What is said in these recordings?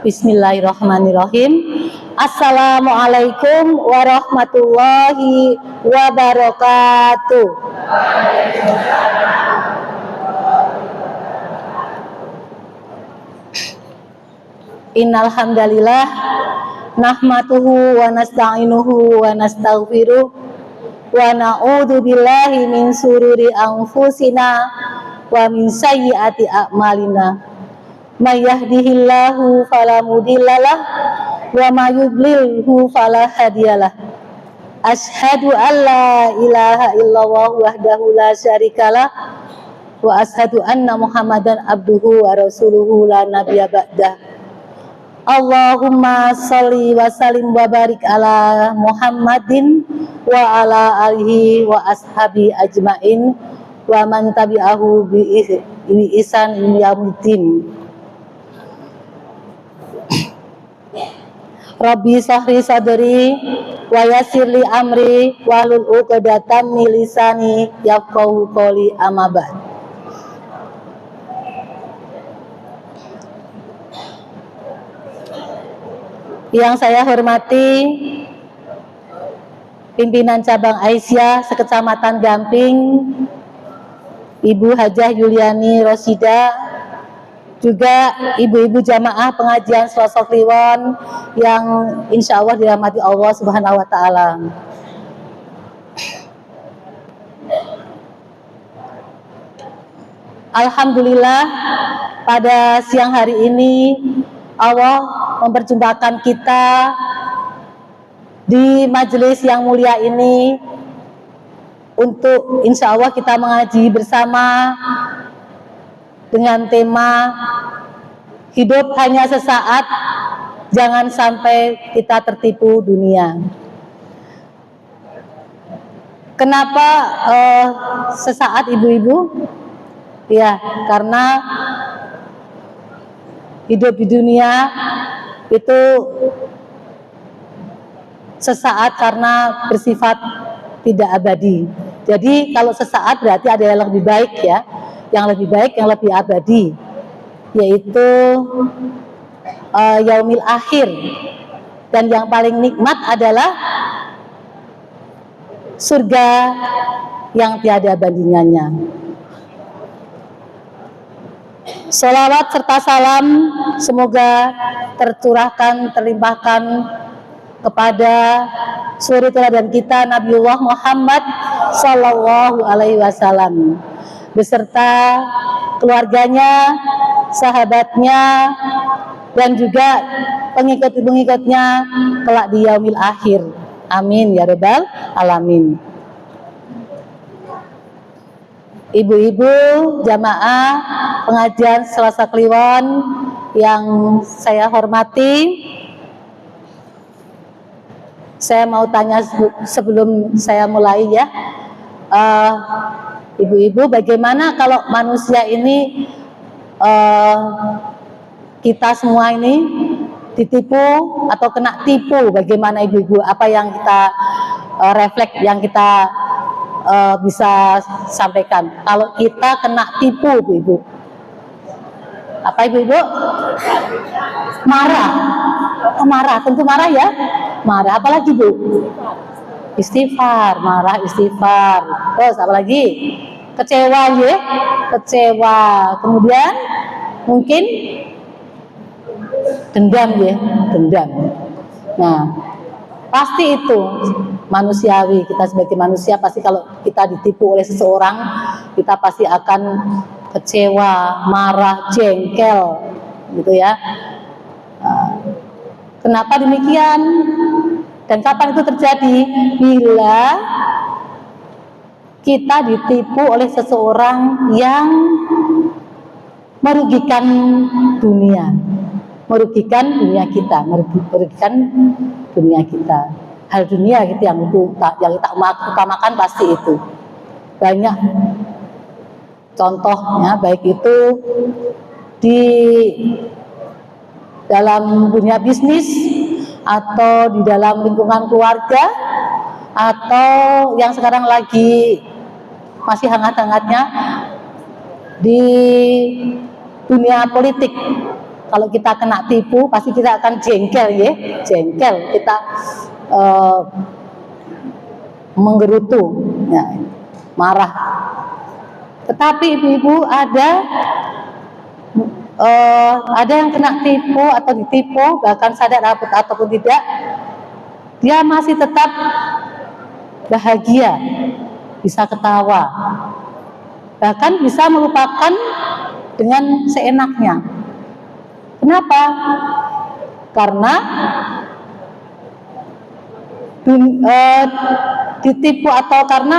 Bismillahirrahmanirrahim. Assalamualaikum warahmatullahi wabarakatuh. Innal hamdalillah nahmaduhu wa nasta'inuhu wa nastaghfiruh wa na'udzu billahi min sururi anfusina wa min sayyiati a'malina. May yahdihillahu fala mudhillalah wa may yudlilhu fala hadiyalah. Asyhadu an la ilaha illallah wahdahu la syarikalah wa asyhadu anna Muhammadan abduhu wa rasuluhu la nabiyya ba'dah. Allahumma sholli wa sallim wa barik ala Muhammadin wa ala alihi wa ashabi ajmain wa man tabi'ahu bi ihsan yaumiddin. Rabbi sahri sadri wa yassirli amri wahlul 'uqdatam min lisani yafqahu qawli amma ba'd. Yang saya hormati pimpinan cabang Aisyah sekecamatan Gamping, Ibu Hajah Yuliani Rosida, juga ibu-ibu jamaah pengajian Selasa Kliwon yang insya Allah dirahmati Allah Subhanahu wa Ta'ala. Alhamdulillah, pada siang hari ini Allah memperjumpakan kita di majelis yang mulia ini untuk insya Allah kita mengaji bersama dengan tema hidup hanya sesaat, jangan sampai kita tertipu dunia. Kenapa sesaat, ibu-ibu? Ya, karena hidup di dunia itu sesaat karena bersifat tidak abadi. Jadi kalau sesaat berarti ada yang lebih baik ya, yang lebih baik, yang lebih abadi, yaitu yaumil akhir. Dan yang paling nikmat adalah surga yang tiada bandingannya. Sholawat serta salam semoga tercurahkan, terlimpahkan kepada suri teladan kita Nabiullah Muhammad Sallallahu Alaihi Wasallam beserta keluarganya, sahabatnya, dan juga pengikut-pengikutnya kelak di yaumil akhir. Amin ya rabbal alamin. Ibu-ibu jamaah pengajian Selasa Kliwon yang saya hormati, saya mau tanya sebelum saya mulai ya, ibu-ibu, bagaimana kalau manusia ini, kita semua ini ditipu atau kena tipu? Bagaimana ibu-ibu? Apa yang kita refleks, yang kita bisa sampaikan kalau kita kena tipu, ibu-ibu? Apa ibu-ibu? Marah. Oh, marah, tentu marah ya. Marah, apalagi Bu? Istighfar, marah, istighfar. Terus apalagi? Kecewa ya, kecewa. Kemudian mungkin dendam ya, dendam. Nah, pasti itu manusiawi. Kita sebagai manusia pasti kalau kita ditipu oleh seseorang, kita pasti akan kecewa, marah, jengkel, gitu ya. Kenapa demikian? Dan kapan itu terjadi? Bila kita ditipu oleh seseorang yang merugikan dunia, merugikan dunia kita, merugikan dunia kita. Hal dunia gitu yang kita utamakan pasti itu. Banyak contohnya, baik itu di dalam dunia bisnis atau di dalam lingkungan keluarga, atau yang sekarang lagi masih hangat-hangatnya di dunia politik. Kalau kita kena tipu, pasti kita akan jengkel, ya, jengkel. Kita menggerutu, ya, marah. Tetapi ibu-ibu ada yang kena tipu atau ditipu, bahkan sadar ataupun tidak, dia masih tetap bahagia, bisa ketawa, bahkan bisa melupakan dengan seenaknya. Kenapa? Karena ditipu atau karena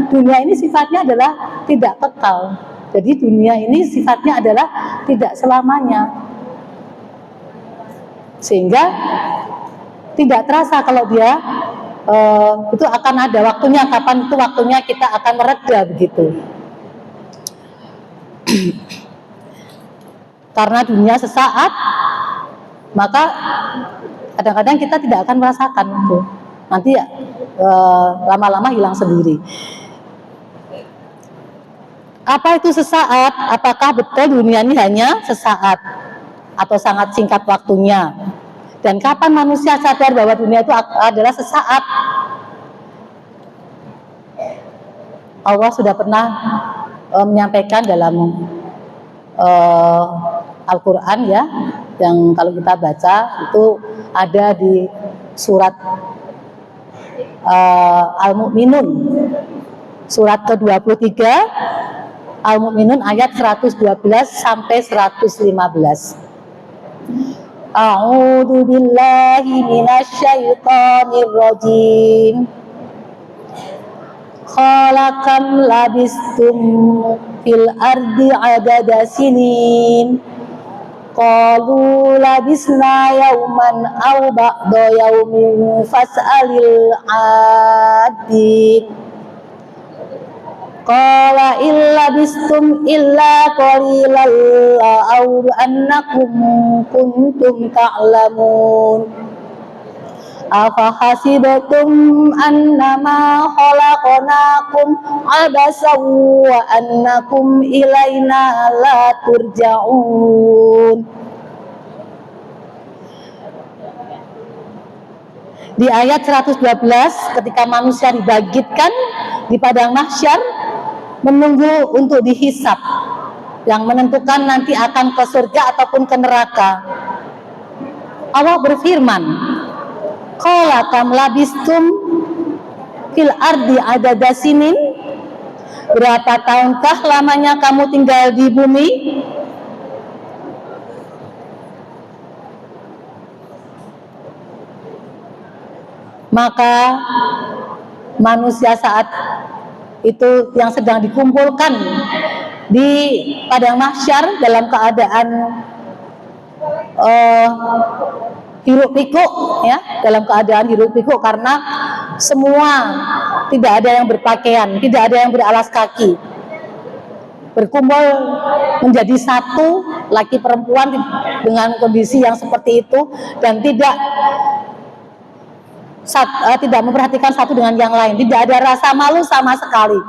dunia ini sifatnya adalah tidak kekal. Jadi dunia ini sifatnya adalah tidak selamanya, sehingga tidak terasa kalau dia itu akan ada waktunya, kapan itu waktunya kita akan mereda begitu. Karena dunia sesaat, maka kadang-kadang kita tidak akan merasakan itu. Nanti lama-lama hilang sendiri. Apa itu sesaat? Apakah betul dunia ini hanya sesaat atau sangat singkat waktunya? Dan kapan manusia sadar bahwa dunia itu adalah sesaat? Allah sudah pernah menyampaikan dalam Al-Quran, ya, yang kalau kita baca itu ada di surat Al-Mu'minun, surat ke-23, Al-Mu'minun ayat 112 sampai 115. A'udzu billahi minasyaitonir rajim. Qala kam labistum fil ardi adada sinin. Qalu labisna yauman aw ba'da yaumin fas'alil 'adin. Qala illa bistum illa qalilan aw annakum kuntum ta'lamun. Afa hasibtum annama khalaqnakum abasan wa annakum ilaina la turja'un. Di ayat 112, ketika manusia dibangkitkan di padang mahsyar menunggu untuk dihisab, yang menentukan nanti akan ke surga ataupun ke neraka, Allah berfirman, qala kam labistum fil ardi adada sinin. Berapa tahunkah lamanya kamu tinggal di bumi? Maka manusia saat itu yang sedang dikumpulkan di padang mahsyar dalam keadaan hiruk pikuk, ya, dalam keadaan hiruk pikuk karena semua tidak ada yang berpakaian, tidak ada yang beralas kaki, berkumpul menjadi satu, laki perempuan dengan kondisi yang seperti itu, dan tidak memperhatikan satu dengan yang lain, tidak ada rasa malu sama sekali,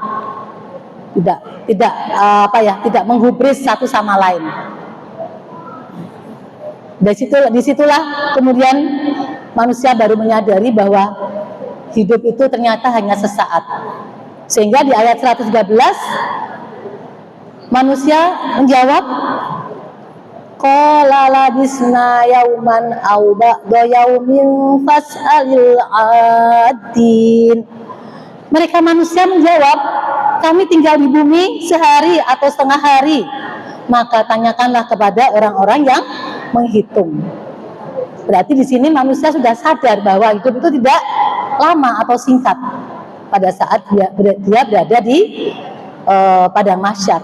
tidak menggubris satu sama lain. Disitulah kemudian manusia baru menyadari bahwa hidup itu ternyata hanya sesaat. Sehingga di ayat 113 manusia menjawab, qala labisna yauman aw ba'da yaumin fas'alil 'adin. Mereka manusia menjawab, kami tinggal di bumi sehari atau setengah hari, maka tanyakanlah kepada orang-orang yang menghitung. Berarti di sini manusia sudah sadar bahwa hidup itu tidak lama atau singkat pada saat dia berada di padang mahsyar.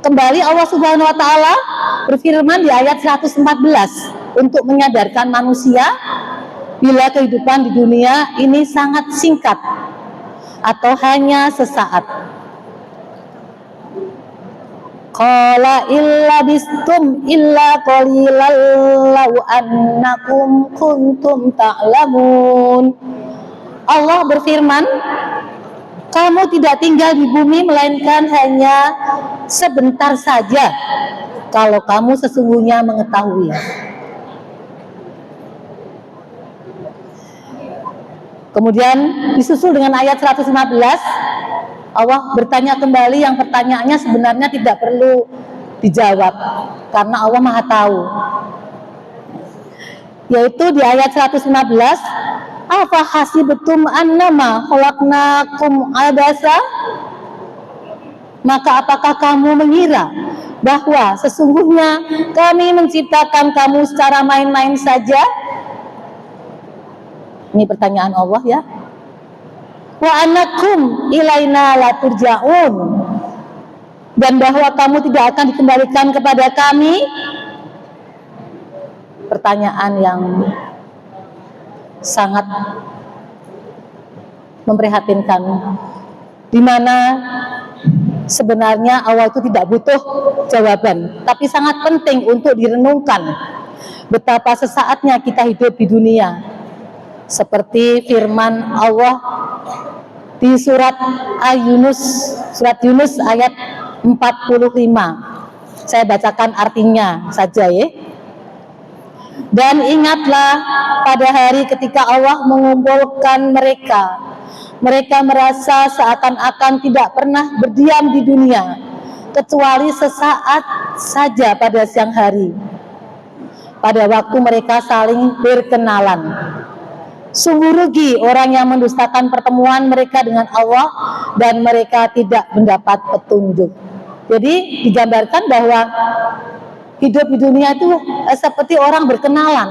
Kembali Allah Subhanahu wa taala berfirman di ayat 114 untuk menyadarkan manusia bila kehidupan di dunia ini sangat singkat atau hanya sesaat. Qala illa bistum illa qalilan law annakum kuntum ta'lamun. Allah berfirman, Kamu tidak tinggal di bumi melainkan hanya sebentar saja, kalau kamu sesungguhnya mengetahui. Kemudian disusul dengan ayat 115, Allah bertanya kembali yang pertanyaannya sebenarnya tidak perlu dijawab karena Allah Maha Tahu. Yaitu di ayat 115, afa hasibtum annama khalaqnakum abasa? Maka apakah kamu mengira bahwa sesungguhnya kami menciptakan kamu secara main-main saja? Ini pertanyaan Allah ya. Wa annakum ilaina la turja'un. Dan bahwa kamu tidak akan dikembalikan kepada kami. Pertanyaan yang sangat memprihatinkan, di mana sebenarnya Allah itu tidak butuh jawaban, tapi sangat penting untuk direnungkan betapa sesaatnya kita hidup di dunia. Seperti firman Allah di surat Yunus ayat 45. Saya bacakan artinya saja ya. Dan ingatlah pada hari ketika Allah mengumpulkan mereka. Mereka merasa seakan-akan tidak pernah berdiam di dunia, kecuali sesaat saja pada siang hari. Pada waktu mereka saling berkenalan. Sungguh rugi orang yang mendustakan pertemuan mereka dengan Allah dan mereka tidak mendapat petunjuk. Jadi digambarkan bahwa hidup di dunia itu seperti orang berkenalan.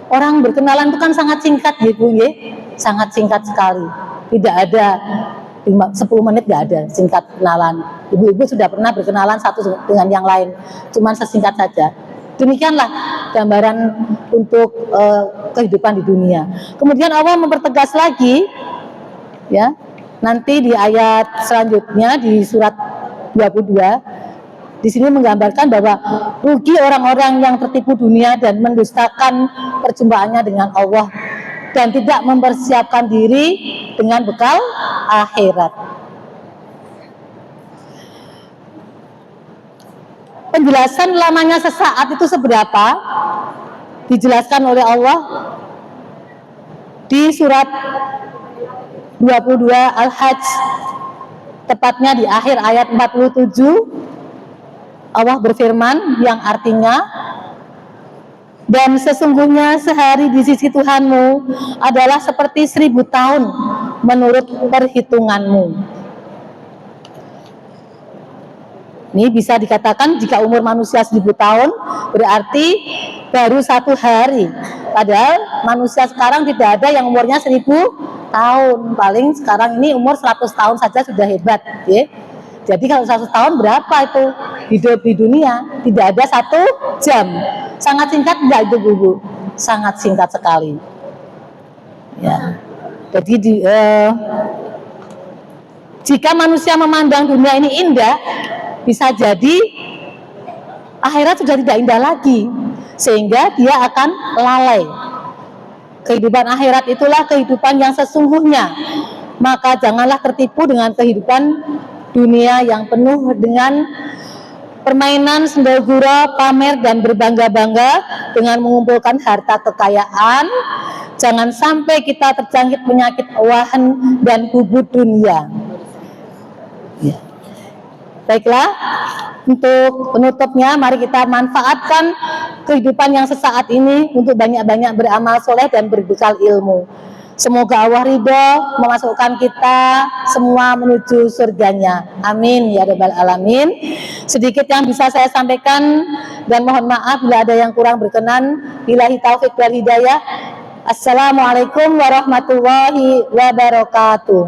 Orang berkenalan itu kan sangat singkat gitu ya, sangat singkat sekali. Tidak ada 10 menit, nggak ada singkat kenalan. Ibu-ibu sudah pernah berkenalan satu dengan yang lain, cuman sesingkat saja. Demikianlah gambaran untuk kehidupan di dunia. Kemudian Allah mempertegas lagi, ya, nanti di ayat selanjutnya di surat 22. Di sini menggambarkan bahwa rugi orang-orang yang tertipu dunia dan mendustakan perjumpaannya dengan Allah dan tidak mempersiapkan diri dengan bekal akhirat. Penjelasan lamanya sesaat itu seberapa dijelaskan oleh Allah di surat 22 Al-Hajj, tepatnya di akhir ayat 47. Allah berfirman yang artinya, dan sesungguhnya sehari di sisi Tuhanmu adalah seperti 1000 tahun menurut perhitunganmu. Ini bisa dikatakan jika umur manusia 1000 tahun berarti baru 1 hari. Padahal manusia sekarang tidak ada yang umurnya 1000 tahun. Paling sekarang ini umur 100 tahun saja sudah hebat, ya. Jadi kalau 100 tahun berapa itu hidup di dunia? Tidak ada 1 jam. Sangat singkat enggak itu Bu? Sangat singkat sekali. Ya. Jadi jika manusia memandang dunia ini indah, bisa jadi akhirat sudah tidak indah lagi, sehingga dia akan lalai. Kehidupan akhirat itulah kehidupan yang sesungguhnya. Maka janganlah tertipu dengan kehidupan dunia yang penuh dengan permainan, sendagura, pamer dan berbangga-bangga dengan mengumpulkan harta kekayaan. Jangan sampai kita terjangkit penyakit wahan dan hubud dunia. Ya. Baiklah, untuk penutupnya mari kita manfaatkan kehidupan yang sesaat ini untuk banyak-banyak beramal soleh dan berbekal ilmu. Semoga Allah ridho memasukkan kita semua menuju surganya. Amin ya rabbal alamin. Sedikit yang bisa saya sampaikan dan mohon maaf bila ada yang kurang berkenan. Billahi taufik wal hidayah. Assalamualaikum warahmatullahi wabarakatuh.